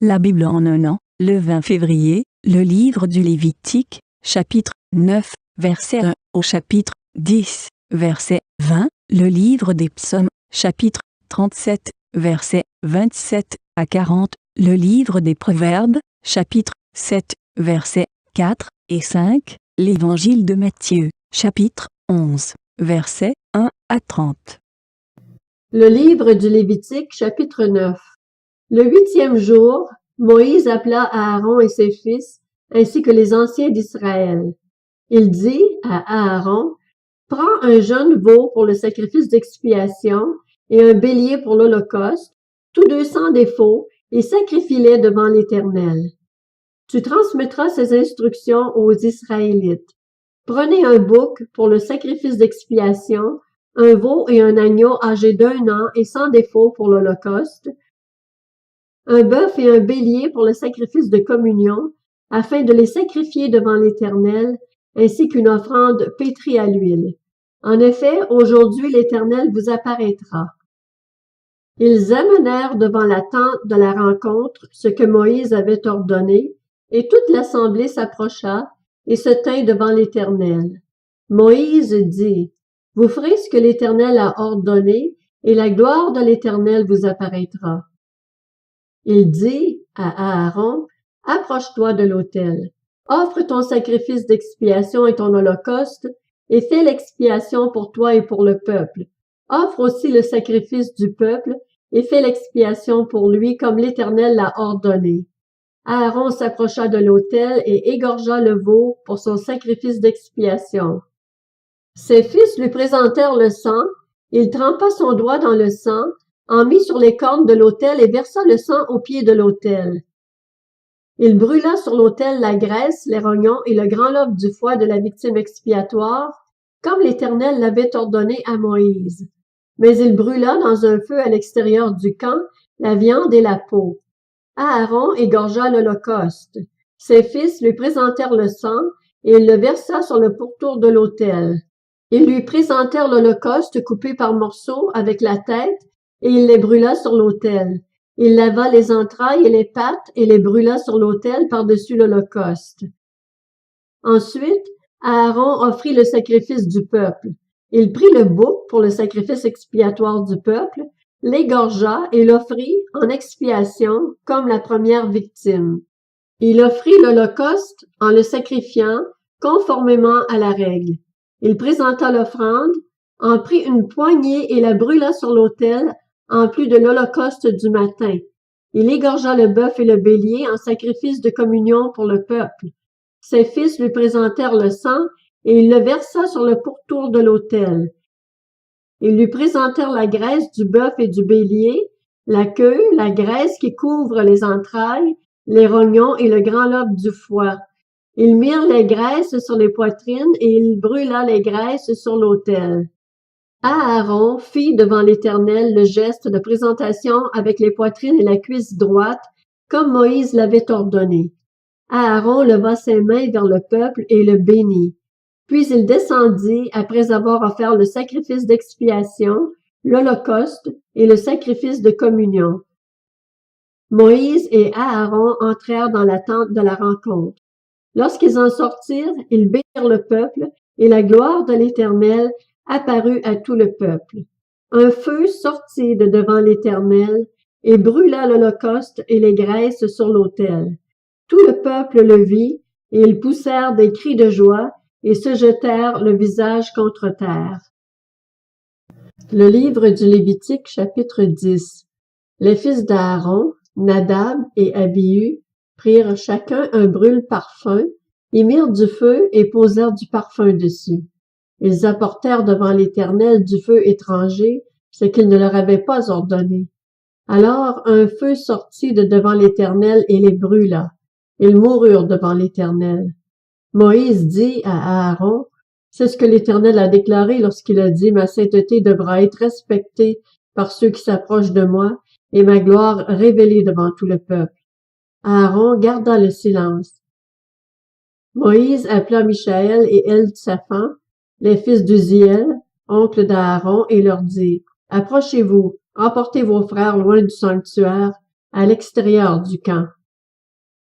La Bible en un an, le 20 février, le livre du Lévitique, chapitre 9, verset 1 au chapitre 10, verset 20, le livre des Psaumes, chapitre 37, verset 27 à 40, le livre des Proverbes, chapitre 7, versets 4 et 5, l'évangile de Matthieu, chapitre 11, versets 1 à 30. Le livre du Lévitique, chapitre 9. Le 8e jour, Moïse appela Aaron et ses fils, ainsi que les anciens d'Israël. Il dit à Aaron, « Prends un jeune veau pour le sacrifice d'expiation et un bélier pour l'Holocauste, tous deux sans défaut, et sacrifie-les devant l'Éternel. Tu transmettras ces instructions aux Israélites. Prenez un bouc pour le sacrifice d'expiation, un veau et un agneau âgés d'1 an et sans défaut pour l'Holocauste, un bœuf et un bélier pour le sacrifice de communion, afin de les sacrifier devant l'Éternel, ainsi qu'une offrande pétrie à l'huile. En effet, aujourd'hui l'Éternel vous apparaîtra. » Ils amenèrent devant la tente de la rencontre ce que Moïse avait ordonné, et toute l'assemblée s'approcha et se tint devant l'Éternel. Moïse dit, « Vous ferez ce que l'Éternel a ordonné, et la gloire de l'Éternel vous apparaîtra. » Il dit à Aaron, « Approche-toi de l'autel, offre ton sacrifice d'expiation et ton holocauste, et fais l'expiation pour toi et pour le peuple. Offre aussi le sacrifice du peuple, et fais l'expiation pour lui comme l'Éternel l'a ordonné. » Aaron s'approcha de l'autel et égorgea le veau pour son sacrifice d'expiation. Ses fils lui présentèrent le sang, il trempa son doigt dans le sang, en mit sur les cornes de l'autel et versa le sang au pied de l'autel. Il brûla sur l'autel la graisse, les rognons et le grand lobe du foie de la victime expiatoire, comme l'Éternel l'avait ordonné à Moïse. Mais il brûla dans un feu à l'extérieur du camp la viande et la peau. Aaron égorgea l'Holocauste. Ses fils lui présentèrent le sang, et il le versa sur le pourtour de l'autel. Ils lui présentèrent l'Holocauste coupé par morceaux avec la tête, et il les brûla sur l'autel. Il lava les entrailles et les pattes et les brûla sur l'autel par-dessus l'Holocauste. Ensuite, Aaron offrit le sacrifice du peuple. Il prit le bouc pour le sacrifice expiatoire du peuple, l'égorgea et l'offrit en expiation comme la première victime. Il offrit l'Holocauste en le sacrifiant conformément à la règle. Il présenta l'offrande, en prit une poignée et la brûla sur l'autel en plus de l'Holocauste du matin. Il égorgea le bœuf et le bélier en sacrifice de communion pour le peuple. Ses fils lui présentèrent le sang et il le versa sur le pourtour de l'autel. Ils lui présentèrent la graisse du bœuf et du bélier, la queue, la graisse qui couvre les entrailles, les rognons et le grand lobe du foie. Ils mirent les graisses sur les poitrines et il brûla les graisses sur l'autel. Aaron fit devant l'Éternel le geste de présentation avec les poitrines et la cuisse droite, comme Moïse l'avait ordonné. Aaron leva ses mains vers le peuple et le bénit. Puis il descendit après avoir offert le sacrifice d'expiation, l'Holocauste et le sacrifice de communion. Moïse et Aaron entrèrent dans la tente de la rencontre. Lorsqu'ils en sortirent, ils bénirent le peuple, et la gloire de l'Éternel apparut à tout le peuple. Un feu sortit de devant l'Éternel et brûla l'Holocauste et les graisses sur l'autel. Tout le peuple le vit, et ils poussèrent des cris de joie et se jetèrent le visage contre terre. Le livre du Lévitique, chapitre 10. Les fils d'Aaron, Nadab et Abihu, prirent chacun un brûle-parfum, y mirent du feu et posèrent du parfum dessus. Ils apportèrent devant l'Éternel du feu étranger, ce qu'il ne leur avait pas ordonné. Alors un feu sortit de devant l'Éternel et les brûla. Ils moururent devant l'Éternel. Moïse dit à Aaron, « C'est ce que l'Éternel a déclaré lorsqu'il a dit, « Ma sainteté devra être respectée par ceux qui s'approchent de moi, et ma gloire révélée devant tout le peuple. » Aaron garda le silence. Moïse appela Michaël et Eltsaphan, les fils d'Uziel, oncle d'Aaron, et leur dit, « Approchez-vous, emportez vos frères loin du sanctuaire, à l'extérieur du camp.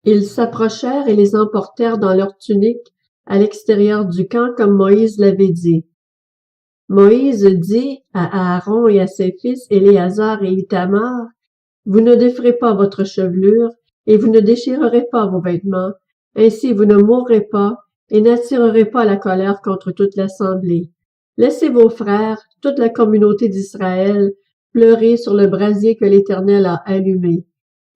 Ils s'approchèrent et les emportèrent dans leurs tuniques à l'extérieur du camp comme Moïse l'avait dit. Moïse dit à Aaron et à ses fils Éléazar et Ithamar, « Vous ne déferez pas votre chevelure et vous ne déchirerez pas vos vêtements, ainsi vous ne mourrez pas et n'attirerez pas la colère contre toute l'assemblée. Laissez vos frères, toute la communauté d'Israël, pleurer sur le brasier que l'Éternel a allumé.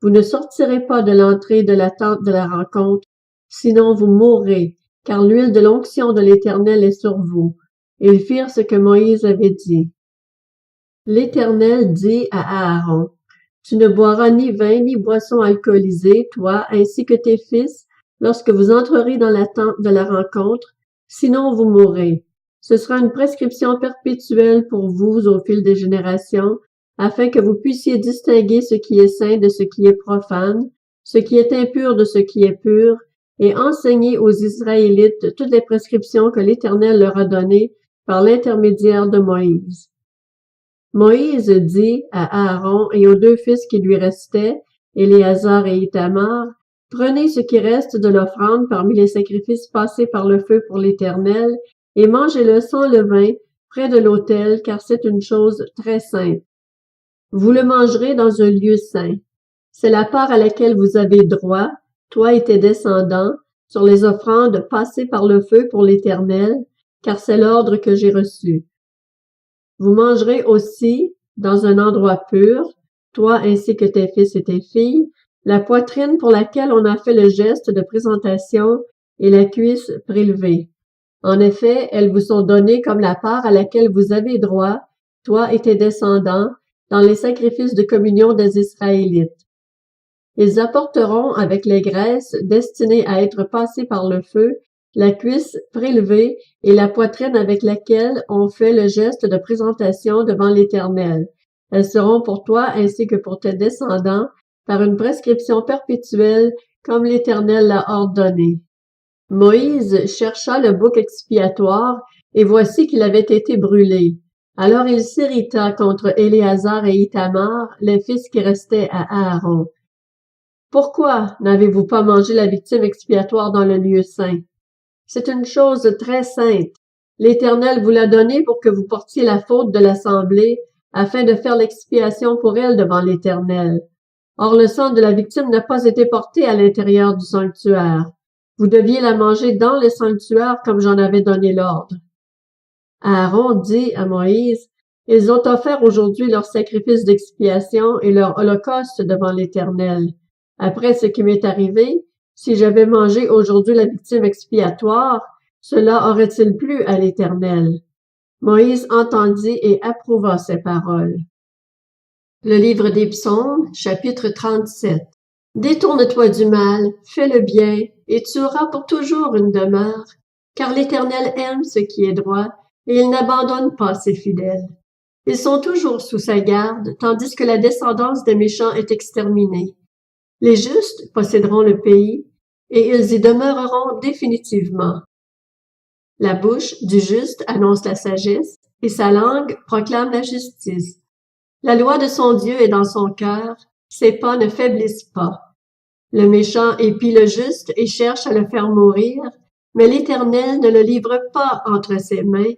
Vous ne sortirez pas de l'entrée de la tente de la rencontre, sinon vous mourrez, car l'huile de l'onction de l'Éternel est sur vous. » Et ils firent ce que Moïse avait dit. L'Éternel dit à Aaron, « Tu ne boiras ni vin ni boisson alcoolisée, toi, ainsi que tes fils, lorsque vous entrerez dans la tente de la rencontre, sinon vous mourrez. Ce sera une prescription perpétuelle pour vous au fil des générations, afin que vous puissiez distinguer ce qui est saint de ce qui est profane, ce qui est impur de ce qui est pur, et enseigner aux Israélites toutes les prescriptions que l'Éternel leur a données par l'intermédiaire de Moïse. » Moïse dit à Aaron et aux deux fils qui lui restaient, Éléazar et Ithamar, « Prenez ce qui reste de l'offrande parmi les sacrifices passés par le feu pour l'Éternel, et mangez-le sans levain près de l'autel, car c'est une chose très sainte. Vous le mangerez dans un lieu saint. C'est la part à laquelle vous avez droit, toi et tes descendants, sur les offrandes passées par le feu pour l'Éternel, car c'est l'ordre que j'ai reçu. Vous mangerez aussi, dans un endroit pur, toi ainsi que tes fils et tes filles, la poitrine pour laquelle on a fait le geste de présentation et la cuisse prélevée. En effet, elles vous sont données comme la part à laquelle vous avez droit, toi et tes descendants, dans les sacrifices de communion des Israélites. Ils apporteront avec les graisses destinées à être passées par le feu, la cuisse prélevée et la poitrine avec laquelle on fait le geste de présentation devant l'Éternel. Elles seront pour toi ainsi que pour tes descendants par une prescription perpétuelle comme l'Éternel l'a ordonné. Moïse chercha le bouc expiatoire et voici qu'il avait été brûlé. Alors il s'irrita contre Éléazar et Ithamar, les fils qui restaient à Aaron. « Pourquoi n'avez-vous pas mangé la victime expiatoire dans le lieu saint? C'est une chose très sainte. L'Éternel vous l'a donnée pour que vous portiez la faute de l'assemblée, afin de faire l'expiation pour elle devant l'Éternel. Or le sang de la victime n'a pas été porté à l'intérieur du sanctuaire. Vous deviez la manger dans le sanctuaire comme j'en avais donné l'ordre. » Aaron dit à Moïse, « Ils ont offert aujourd'hui leur sacrifice d'expiation et leur holocauste devant l'Éternel. Après ce qui m'est arrivé, si j'avais mangé aujourd'hui la victime expiatoire, cela aurait-il plu à l'Éternel? » Moïse entendit et approuva ces paroles. Le livre des Psaumes, chapitre 37. Détourne-toi du mal, fais le bien, et tu auras pour toujours une demeure, car l'Éternel aime ce qui est droit, et il n'abandonne pas ses fidèles. Ils sont toujours sous sa garde, tandis que la descendance des méchants est exterminée. Les justes posséderont le pays, et ils y demeureront définitivement. La bouche du juste annonce la sagesse, et sa langue proclame la justice. La loi de son Dieu est dans son cœur, ses pas ne faiblissent pas. Le méchant épie le juste et cherche à le faire mourir, mais l'Éternel ne le livre pas entre ses mains,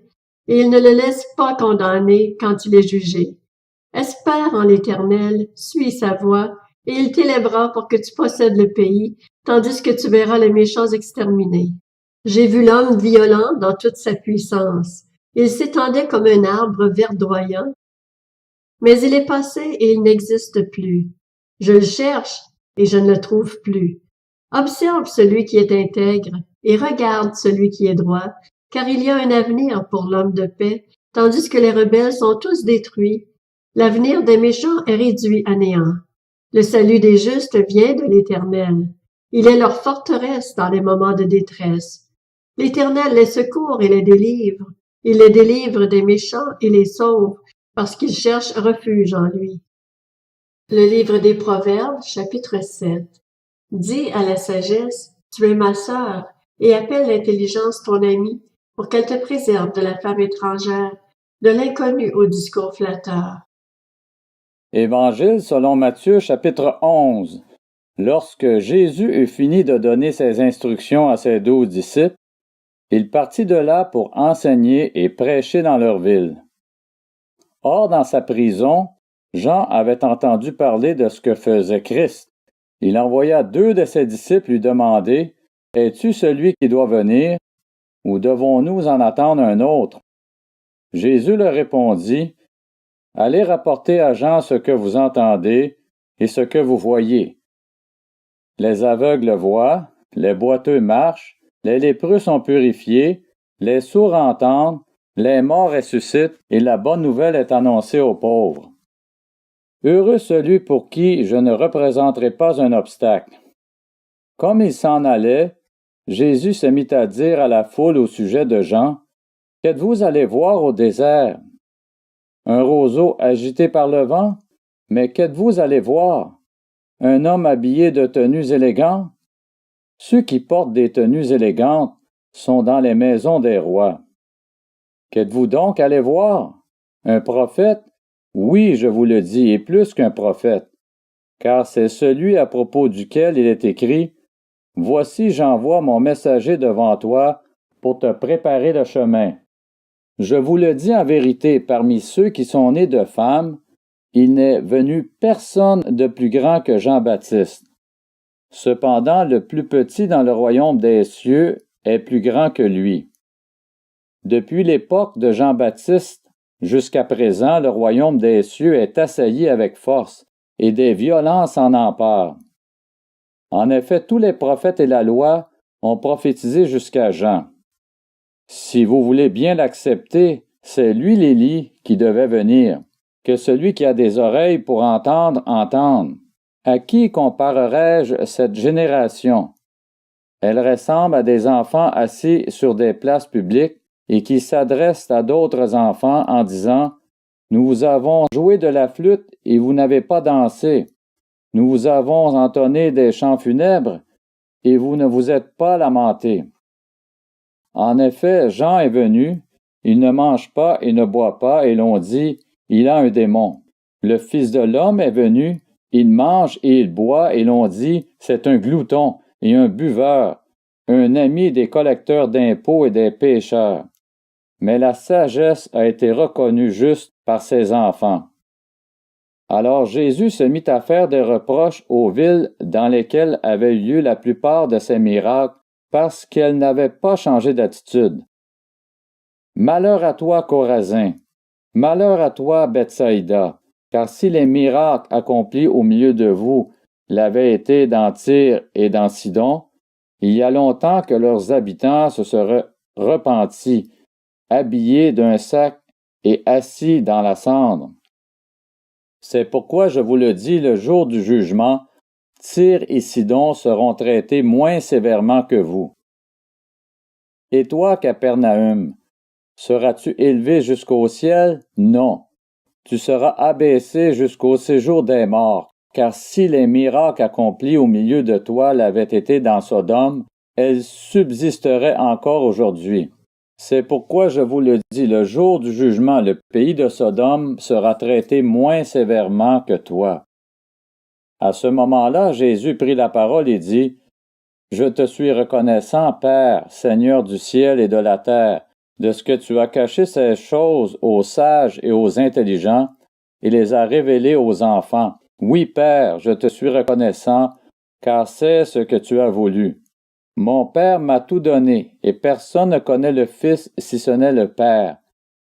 et il ne le laisse pas condamner quand il est jugé. Espère en l'Éternel, suis sa voie, et il t'élèvera pour que tu possèdes le pays, tandis que tu verras les méchants exterminés. J'ai vu l'homme violent dans toute sa puissance. Il s'étendait comme un arbre verdoyant, mais il est passé et il n'existe plus. Je le cherche et je ne le trouve plus. Observe celui qui est intègre et regarde celui qui est droit, car il y a un avenir pour l'homme de paix, tandis que les rebelles sont tous détruits. L'avenir des méchants est réduit à néant. Le salut des justes vient de l'Éternel. Il est leur forteresse dans les moments de détresse. L'Éternel les secourt et les délivre. Il les délivre des méchants et les sauve, parce qu'ils cherchent refuge en lui. Le livre des Proverbes, chapitre 7. Dis à la sagesse, tu es ma sœur, et appelle l'intelligence ton amie, pour qu'elle te préserve de la femme étrangère, de l'inconnu au discours flatteur. Évangile selon Matthieu chapitre 11. Lorsque Jésus eut fini de donner ses instructions à ses 12 disciples, il partit de là pour enseigner et prêcher dans leur ville. Or, dans sa prison, Jean avait entendu parler de ce que faisait Christ. Il envoya 2 de ses disciples lui demander « Es-tu celui qui doit venir, ou devons-nous en attendre un autre? » Jésus leur répondit « Allez rapporter à Jean ce que vous entendez et ce que vous voyez. Les aveugles voient, les boiteux marchent, les lépreux sont purifiés, les sourds entendent, les morts ressuscitent, et la bonne nouvelle est annoncée aux pauvres. Heureux celui pour qui je ne représenterai pas un obstacle. » Comme il s'en allait, Jésus se mit à dire à la foule au sujet de Jean, « Qu'êtes-vous allés voir au désert? Un roseau agité par le vent? Mais qu'êtes-vous allés voir? Un homme habillé de tenues élégantes? Ceux qui portent des tenues élégantes sont dans les maisons des rois. Qu'êtes-vous donc allés voir? Un prophète? Oui, je vous le dis, et plus qu'un prophète, car c'est celui à propos duquel il est écrit, « Voici j'envoie mon messager devant toi pour te préparer le chemin. » Je vous le dis en vérité, parmi ceux qui sont nés de femmes, il n'est venu personne de plus grand que Jean-Baptiste. Cependant, le plus petit dans le royaume des cieux est plus grand que lui. Depuis l'époque de Jean-Baptiste jusqu'à présent, le royaume des cieux est assailli avec force, et des violences en emparent. En effet, tous les prophètes et la loi ont prophétisé jusqu'à Jean. Si vous voulez bien l'accepter, c'est lui l'Élie qui devait venir. Que celui qui a des oreilles pour entendre, entende. À qui comparerai-je cette génération? Elle ressemble à des enfants assis sur des places publiques et qui s'adressent à d'autres enfants en disant « Nous vous avons joué de la flûte et vous n'avez pas dansé. Nous vous avons entonné des chants funèbres et vous ne vous êtes pas lamentés. » En effet, Jean est venu, il ne mange pas et ne boit pas, et l'on dit « Il a un démon. » Le Fils de l'homme est venu, il mange et il boit, et l'on dit « C'est un glouton et un buveur, un ami des collecteurs d'impôts et des pécheurs. » Mais la sagesse a été reconnue juste par ses enfants. Alors Jésus se mit à faire des reproches aux villes dans lesquelles avaient eu lieu la plupart de ses miracles, parce qu'elles n'avaient pas changé d'attitude. Malheur à toi, Chorazin! Malheur à toi, Bethsaïda! Car si les miracles accomplis au milieu de vous l'avaient été dans Tyr et dans Sidon, il y a longtemps que leurs habitants se seraient repentis, habillés d'un sac et assis dans la cendre. C'est pourquoi je vous le dis, le jour du jugement, Tyr et Sidon seront traités moins sévèrement que vous. Et toi, Capernaüm, seras-tu élevé jusqu'au ciel? Non. Tu seras abaissé jusqu'au séjour des morts, car si les miracles accomplis au milieu de toi l'avaient été dans Sodome, elles subsisteraient encore aujourd'hui. C'est pourquoi je vous le dis, le jour du jugement, le pays de Sodome sera traité moins sévèrement que toi. À ce moment-là, Jésus prit la parole et dit, « Je te suis reconnaissant, Père, Seigneur du ciel et de la terre, de ce que tu as caché ces choses aux sages et aux intelligents et les as révélées aux enfants. Oui, Père, je te suis reconnaissant, car c'est ce que tu as voulu. Mon Père m'a tout donné, et personne ne connaît le Fils si ce n'est le Père.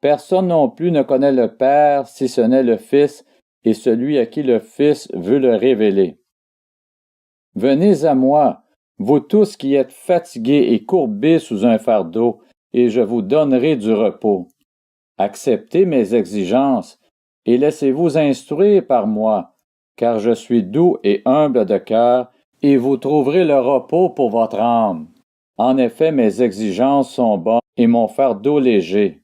Personne non plus ne connaît le Père si ce n'est le Fils, et celui à qui le Fils veut le révéler. Venez à moi, vous tous qui êtes fatigués et courbés sous un fardeau, et je vous donnerai du repos. Acceptez mes exigences, et laissez-vous instruire par moi, car je suis doux et humble de cœur, et vous trouverez le repos pour votre âme. En effet, mes exigences sont bonnes et mon fardeau léger.